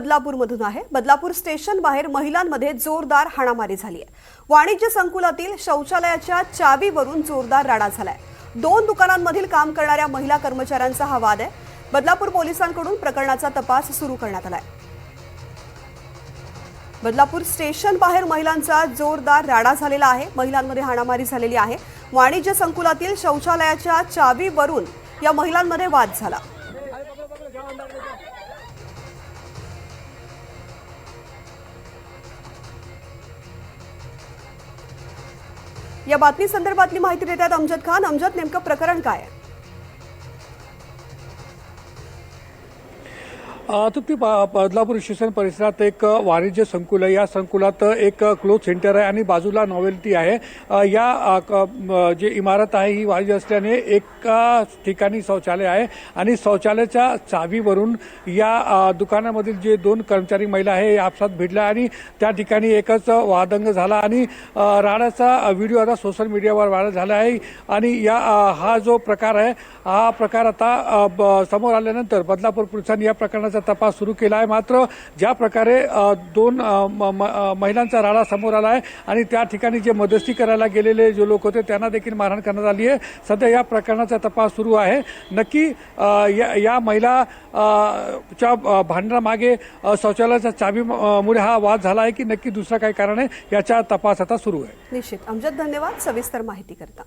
बदलापूरमधून आहे। बदलापूर स्टेशन बाहेर महिलांमध्ये जोरदार हाणामारी झाली आहे। वाणिज्य संकुलातील शौचालयाच्या चावीवरून जोरदार राडा झालाय। 2 दुकानांमधील काम करणाऱ्या महिला कर्मचाऱ्यांचा हा वाद आहे। बदलापूर पोलिसांकडून प्रकरणाचा तपास सुरू करण्यात आलाय। बदलापूर स्टेशन बाहेर महिलांचा जोरदार राडा झालेला आहे। महिलांमध्ये हाणामारी झालेली आहे। वाणिज्य संकुलातील शौचालयाच्या चावीवरून या महिलांमध्ये वाद झाला। या बातमी संदर्भातली माहिती देतात अमजद खान। अमजद, नेमकं प्रकरण काय आहे? तृप्ती, बदलापूर स्टेशन परिसरात एक वाणिज्य संकुल आहे। या संकुलात एक क्लोथ सेंटर आहे आणि बाजूला नॉवेल्टी आहे। या जे इमारत आहे ही वाणिज्य असल्याने एका ठिकाणी शौचालय आहे आणि शौचालयाच्या चावीवरून या दुकानामधील जे 2 कर्मचारी महिला आहे आपसात भिडल्या आणि त्या ठिकाणी एकच वादंग झाला आणि राडाचा व्हिडिओ आता सोशल मीडियावर व्हायरल झाला आहे। आणि हा जो प्रकार आहे हा प्रकार आता समोर आल्यानंतर बदलापूर पोलिसांनी या प्रकरणाचा तपास सुरू केला आहे। मात्र ज्या प्रकारे 2 महिलांचा राडा समोर आला आहे आणि त्या ठिकाणी जे मध्यस्थी करायला गेलेले जे लोक होते त्यांना देखील मारहाण करण्यात आली आहे। सध्या या प्रकरणाचा तपास सुरू आहे। नक्की या महिला च्या भांडणामागे शौचालयाच्या चावीमुळे हा वाद झाला आहे की नक्की दुसरा काही कारण आहे याचा तपास आता सुरू आहे। निश्चित अमजद, धन्यवाद सविस्तर माहिती करता।